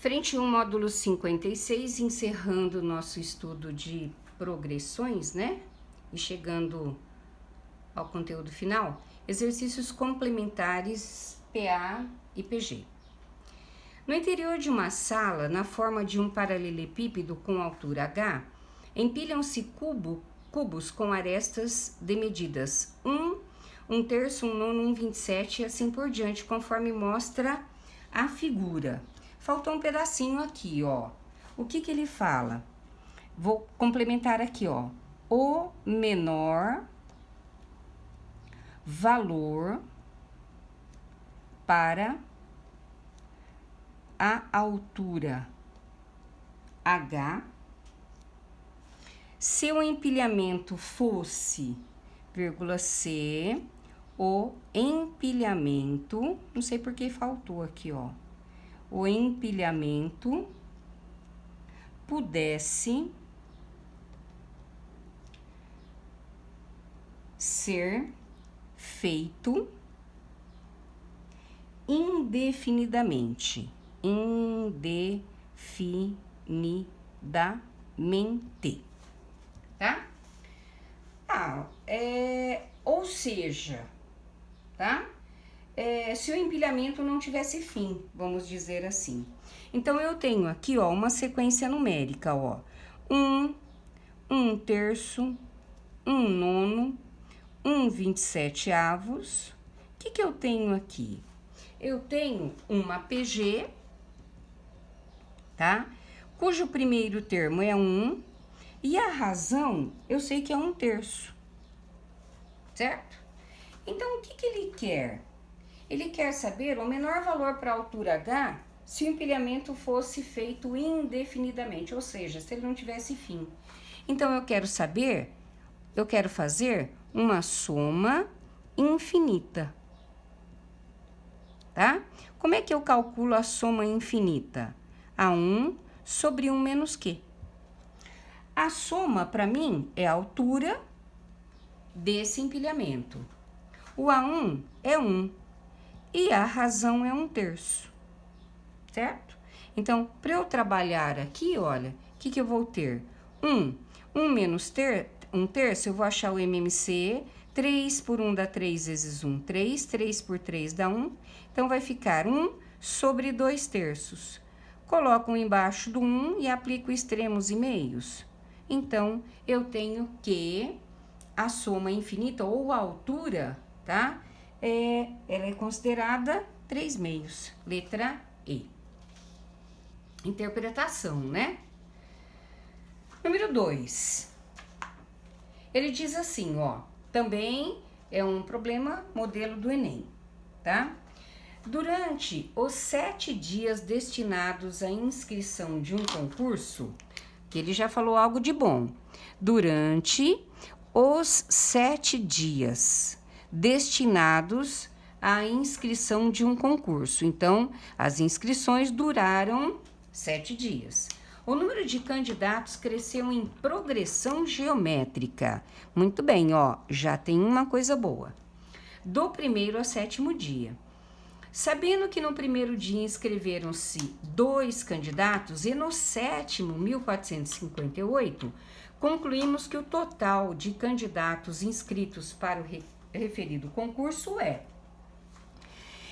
Frente 1, módulo 56, encerrando o nosso estudo de progressões, né? E chegando ao conteúdo final, exercícios complementares PA e PG. No interior de uma sala, na forma de um paralelepípedo com altura H, empilham-se cubos com arestas de medidas 1, 1/3, 1/9, 1/27 e assim por diante, conforme mostra a figura. Faltou um pedacinho aqui, ó. O que ele fala? Vou complementar aqui, ó. O menor valor para a altura H, se o empilhamento fosse, vírgula C, o empilhamento, não sei por que faltou aqui, ó. O empilhamento pudesse ser feito indefinidamente, tá? Ou seja, tá? Se o empilhamento não tivesse fim, vamos dizer assim. Então, eu tenho aqui, ó, uma sequência numérica, ó. 1, 1/3, 1/9, 1/27. O que eu tenho aqui? Eu tenho uma PG, tá? Cujo primeiro termo é 1, e a razão, eu sei que é 1/3, certo? Então, o que ele quer? Ele quer saber o menor valor para a altura H se o empilhamento fosse feito indefinidamente, ou seja, se ele não tivesse fim. Então, eu quero fazer uma soma infinita, tá? Como é que eu calculo a soma infinita? A1 sobre 1 menos Q. A soma, para mim, é a altura desse empilhamento. O A1 é 1 e a razão é 1/3, certo? Então, para eu trabalhar aqui, olha, o que eu vou ter? 1 menos 1/3, eu vou achar o MMC, 3 por 1 dá 3 vezes 1, 3, 3 por 3 dá 1, então vai ficar 1 sobre 2/3. Coloco um embaixo do 1 e aplico extremos e meios. Então, eu tenho que a soma infinita ou a altura, tá? Ela é considerada 3/2, letra E. Interpretação, né? Número 2. Ele diz assim, ó, também é um problema modelo do Enem, tá? Durante os 7 dias destinados à inscrição de um concurso, que ele já falou algo de bom, durante os 7 dias destinados à inscrição de um concurso. Então, as inscrições duraram 7 dias. O número de candidatos cresceu em progressão geométrica. Muito bem, ó, já tem uma coisa boa. Do 1º ao 7º dia. Sabendo que no primeiro dia inscreveram-se 2 candidatos e no 7º, 1458, concluímos que o total de candidatos inscritos para o referido concurso é.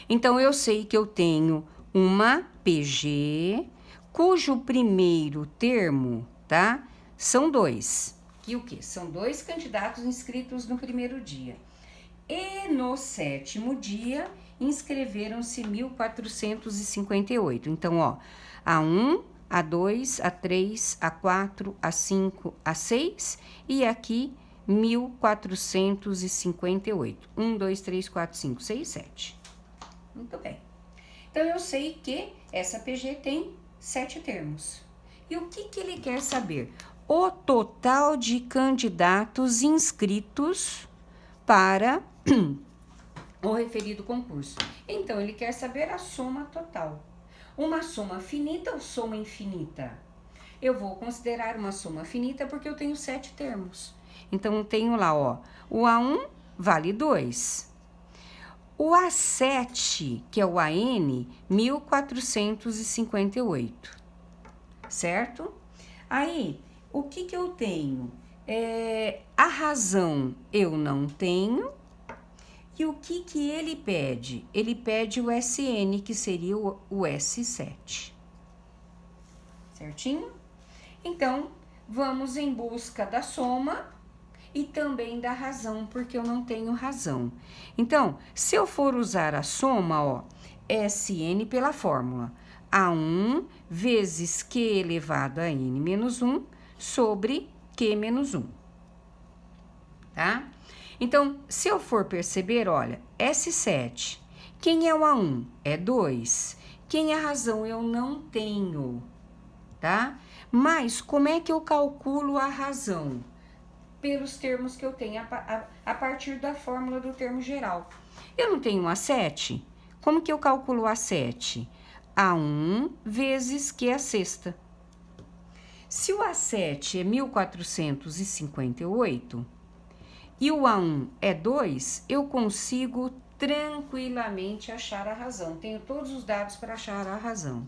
Então, eu sei que eu tenho uma PG, cujo primeiro termo, tá? São 2. Que o quê? São 2 candidatos inscritos no primeiro dia. E no 7º dia, inscreveram-se 1458. Então, ó, A1, A2, A3, A4, A5, A6 e aqui 1458. 1, 2, 3, 4, 5, 6, 7. Muito bem. Então, eu sei que essa PG tem 7 termos. E o que ele quer saber? O total de candidatos inscritos para o referido concurso. Então, ele quer saber a soma total. Uma soma finita ou soma infinita? Eu vou considerar uma soma finita porque eu tenho 7 termos. Então, eu tenho lá, ó, o A1 vale 2. O A7, que é o AN, 1458, certo? Aí, o que eu tenho? A razão eu não tenho. E o que ele pede? Ele pede o SN, que seria o S7. Certinho? Então, vamos em busca da soma e também da razão, porque eu não tenho razão. Então, se eu for usar a soma, ó, SN pela fórmula A1 vezes Q elevado a N menos 1 sobre Q menos 1. Tá? Então, se eu for perceber, olha, S7, quem é o A1? É 2. Quem é a razão? Eu não tenho, tá? Mas como é que eu calculo a razão? Pelos termos que eu tenho, a partir da fórmula do termo geral. Eu não tenho A7? Como que eu calculo A7? A1 vezes Q a sexta. Se o A7 é 1458 e o A1 é 2, eu consigo tranquilamente achar a razão. Tenho todos os dados para achar a razão.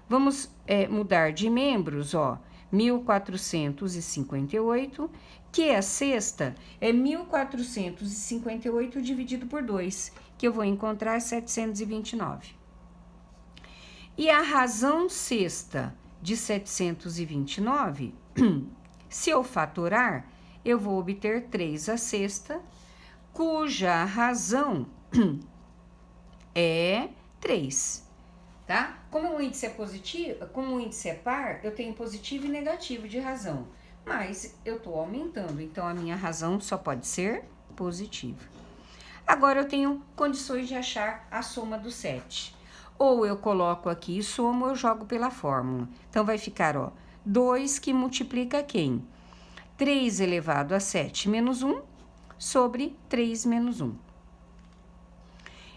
Vamos mudar de membros, ó. 1458, que a sexta é 1458 dividido por 2, que eu vou encontrar 729. E a razão sexta de 729, se eu fatorar, eu vou obter 3 a sexta, cuja razão é 3. Tá? Como o índice é positivo, como o índice é par, eu tenho positivo e negativo de razão. Mas eu estou aumentando, então a minha razão só pode ser positiva. Agora eu tenho condições de achar a soma do 7. Ou eu coloco aqui soma ou eu jogo pela fórmula. Então vai ficar, ó, 2 que multiplica quem? 3 elevado a 7 menos 1 sobre 3 menos 1.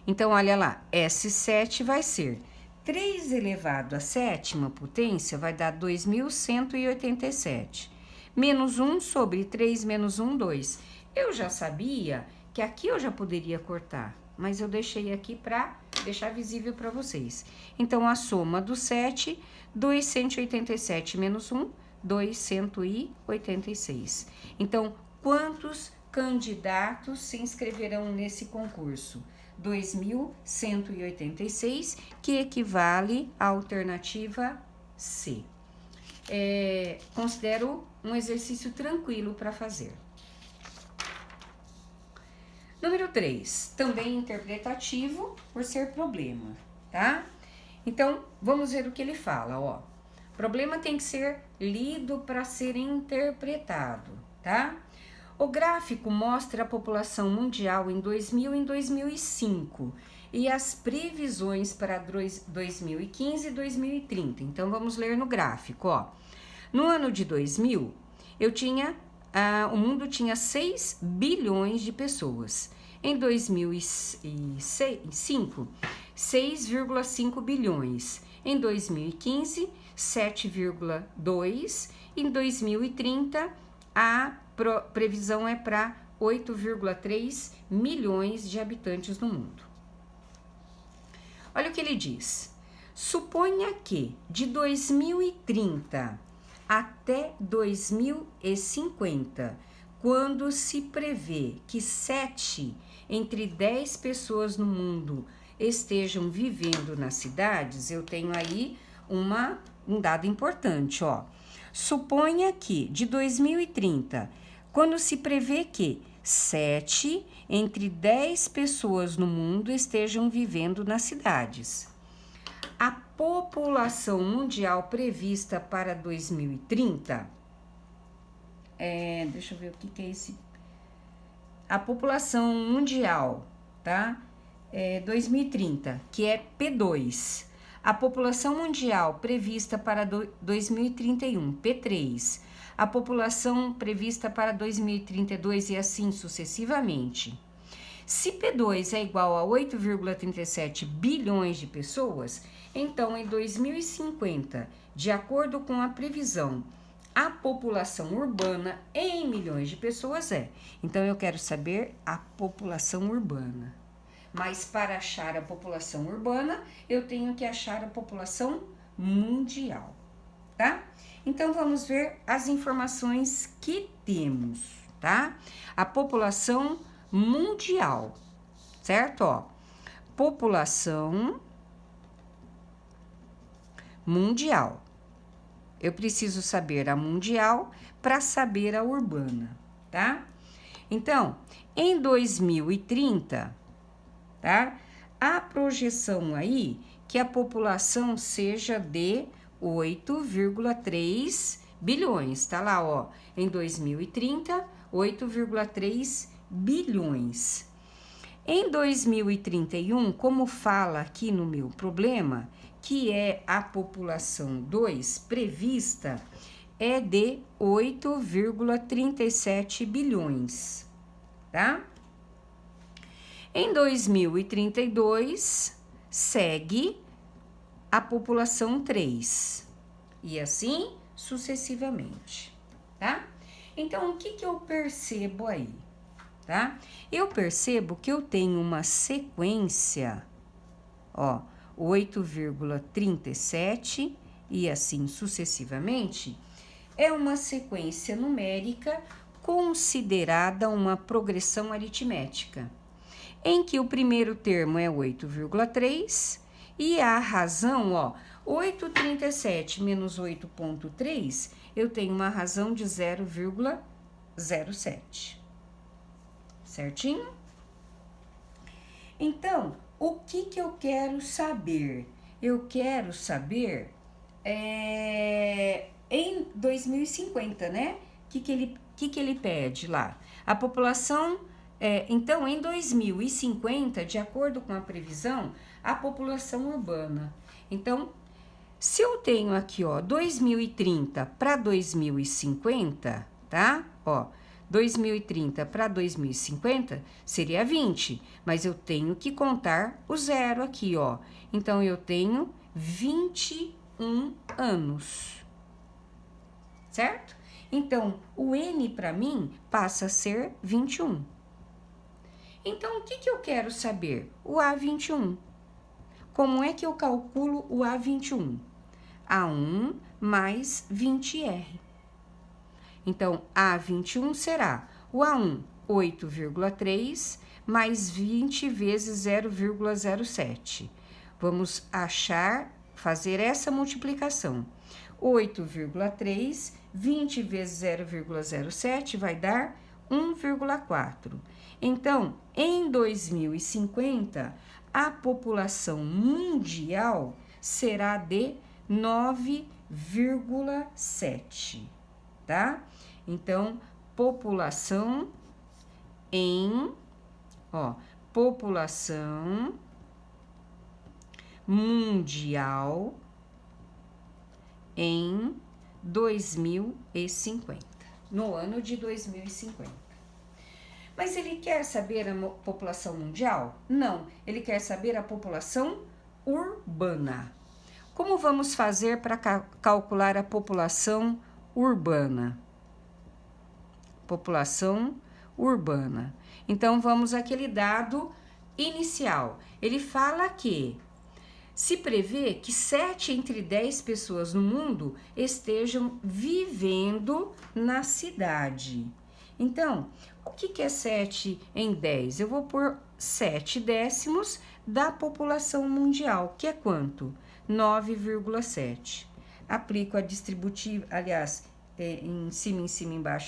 Então, olha lá, S7 vai ser 3 elevado à sétima potência vai dar 2.187. Menos 1 sobre 3 menos 1, 2. Eu já sabia que aqui eu já poderia cortar, mas eu deixei aqui para deixar visível para vocês. Então, a soma do 7, 287 menos 1, 286. Então, quantos candidatos se inscreverão nesse concurso? 2.186, que equivale à alternativa C. Considero um exercício tranquilo para fazer. Número 3, também interpretativo por ser problema, tá? Então, vamos ver o que ele fala, ó. Problema tem que ser lido para ser interpretado, tá? O gráfico mostra a população mundial em 2000 e em 2005 e as previsões para 2015 e 2030. Então, vamos ler no gráfico, ó. No ano de 2000, o mundo tinha 6 bilhões de pessoas. Em 2005, 6,5 bilhões. Em 2015, 7,2. Em 2030, a previsão é para 8,3 milhões de habitantes no mundo. Olha o que ele diz. Suponha que de 2030 até 2050, quando se prevê que 7 entre 10 pessoas no mundo estejam vivendo nas cidades, eu tenho aí um dado importante, ó. Suponha que de 2030, quando se prevê que 7 entre 10 pessoas no mundo estejam vivendo nas cidades. A população mundial prevista para 2030, deixa eu ver o que é esse. A população mundial, tá? 2030, que é P2. A população mundial prevista para 2031, P3. A população prevista para 2032 e assim sucessivamente. Se P2 é igual a 8,37 bilhões de pessoas, então em 2050, de acordo com a previsão, a população urbana em milhões de pessoas é. Então eu quero saber a população urbana. Mas para achar a população urbana, eu tenho que achar a população mundial, tá? Então, vamos ver as informações que temos, tá? A população mundial, certo? Ó, população mundial. Eu preciso saber a mundial para saber a urbana, tá? Então, em 2030, tá? A projeção aí que a população seja de 8,3 bilhões, tá lá, ó. Em 2030, 8,3 bilhões. Em 2031, como fala aqui no meu problema, que é a população 2 prevista, é de 8,37 bilhões, tá? Em 2032, segue a população 3, e assim sucessivamente, tá? Então, o que eu percebo aí, tá? Eu percebo que eu tenho uma sequência, ó, 8,37 e assim sucessivamente, é uma sequência numérica considerada uma progressão aritmética, em que o primeiro termo é 8,3 e a razão, ó, 8,37 menos 8,3, eu tenho uma razão de 0,07. Certinho? Então, o que eu quero saber? Eu quero saber em 2050, né? O que ele pede lá? A população, então, em 2050, de acordo com a previsão, a população urbana. Então, se eu tenho aqui, ó, 2030 para 2050, tá? Ó, 2030 para 2050 seria 20, mas eu tenho que contar o zero aqui, ó. Então, eu tenho 21 anos, certo? Então, o N para mim passa a ser 21. Então, o que eu quero saber? O A21. Como é que eu calculo o A21? A1 mais 20R. Então, A21 será o A1, 8,3 mais 20 vezes 0,07. Vamos fazer essa multiplicação. 8,3, 20 vezes 0,07 vai dar 1,4. Então, em 2050, a população mundial será de 9,7, tá? Então, população mundial em 2050, no ano de 2050. Mas ele quer saber a população mundial? Não, ele quer saber a população urbana. Como vamos fazer para calcular a população urbana? População urbana. Então, vamos àquele dado inicial. Ele fala que se prevê que 7 entre 10 pessoas no mundo estejam vivendo na cidade. Então, o que é 7 em 10? Eu vou pôr 7 décimos da população mundial, que é quanto? 9,7. Aplico a distributiva, aliás, em cima,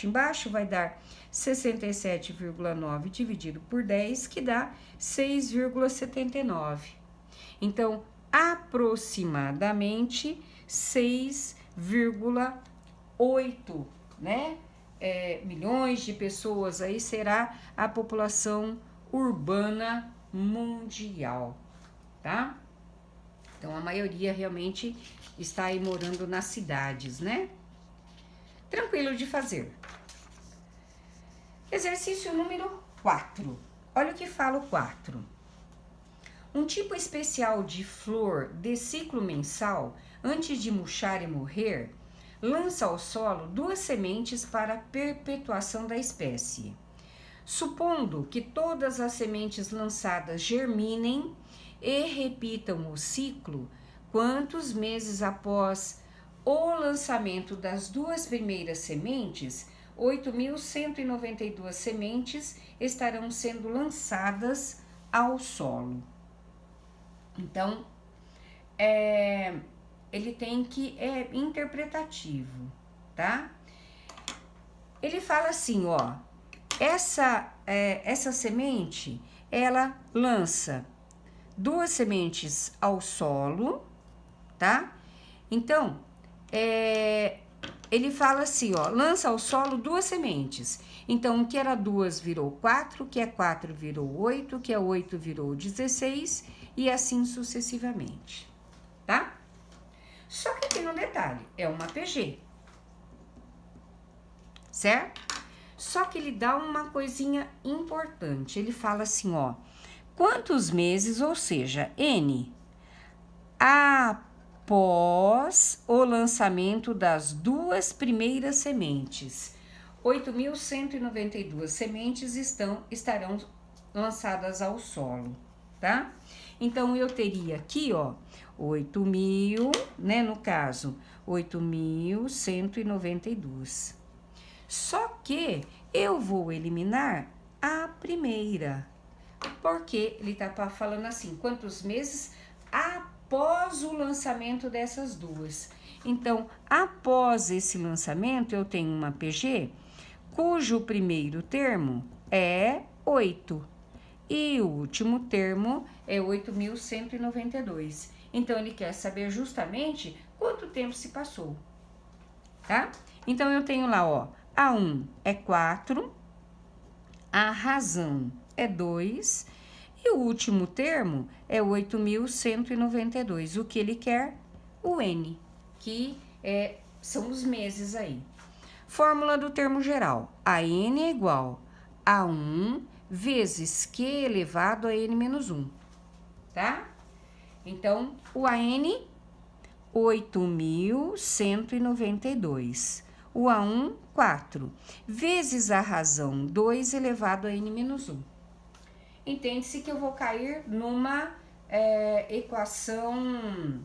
embaixo, vai dar 67,9 dividido por 10, que dá 6,79. Então, aproximadamente 6,8, né? Milhões de pessoas aí será a população urbana mundial, tá? Então, a maioria realmente está aí morando nas cidades, né? Tranquilo de fazer. Exercício número 4. Olha o que fala o 4. Um tipo especial de flor de ciclo mensal, antes de murchar e morrer, lança ao solo 2 sementes para a perpetuação da espécie. Supondo que todas as sementes lançadas germinem e repitam o ciclo, quantos meses após o lançamento das 2 primeiras sementes, 8.192 sementes estarão sendo lançadas ao solo. Então, ele tem que interpretativo, tá? Ele fala assim, ó, essa semente, ela lança 2 sementes ao solo, tá? Então, ele fala assim, ó, lança ao solo 2 sementes. Então, o que era 2 virou 4, o que é 4 virou 8, o que é 8 virou 16 e assim sucessivamente, tá? Só que aqui no detalhe, é uma PG, certo? Só que ele dá uma coisinha importante, ele fala assim, ó, quantos meses, ou seja, N, após o lançamento das 2 primeiras sementes, 8.192 sementes estarão lançadas ao solo, tá? Então, eu teria aqui, ó, 8.000, né, no caso, 8.192. Só que eu vou eliminar a primeira, porque ele tá falando assim, quantos meses após o lançamento dessas 2. Então, após esse lançamento, eu tenho uma PG, cujo primeiro termo é 8 e o último termo é 8.192. Então, ele quer saber justamente quanto tempo se passou, tá? Então, eu tenho lá, ó, A1 é 4, a razão é 2 e o último termo é 8.192. O que ele quer? O N, que são os meses aí. Fórmula do termo geral. A N é igual a 1 vezes Q elevado a N menos 1, tá? Então, o AN, 8.192. O A1, 4. Vezes a razão, 2 elevado a N menos 1. Entende-se que eu vou cair numa equação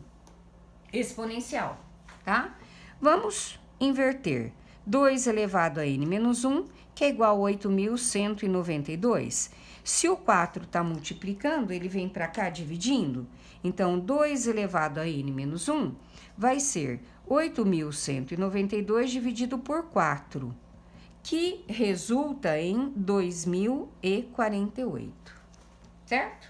exponencial, tá? Vamos inverter. 2 elevado a N menos 1, que é igual a 8.192. Se o 4 está multiplicando, ele vem para cá dividindo. Então, 2 elevado a N menos 1 vai ser 8.192 dividido por 4, que resulta em 2.048, certo?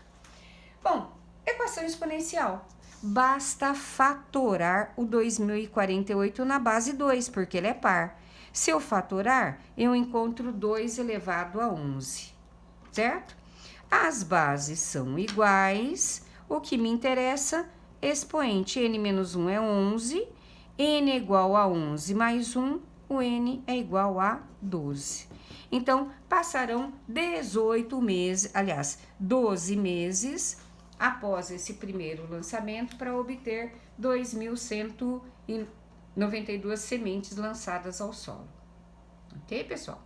Bom, equação exponencial. Basta fatorar o 2.048 na base 2, porque ele é par. Se eu fatorar, eu encontro 2 elevado a 11, certo? As bases são iguais, o que me interessa, expoente n menos 1 é 11, n é igual a 11 mais 1, o n é igual a 12. Então, passarão 18 meses, aliás, 12 meses após esse primeiro lançamento para obter 2.192 sementes lançadas ao solo. Ok, pessoal?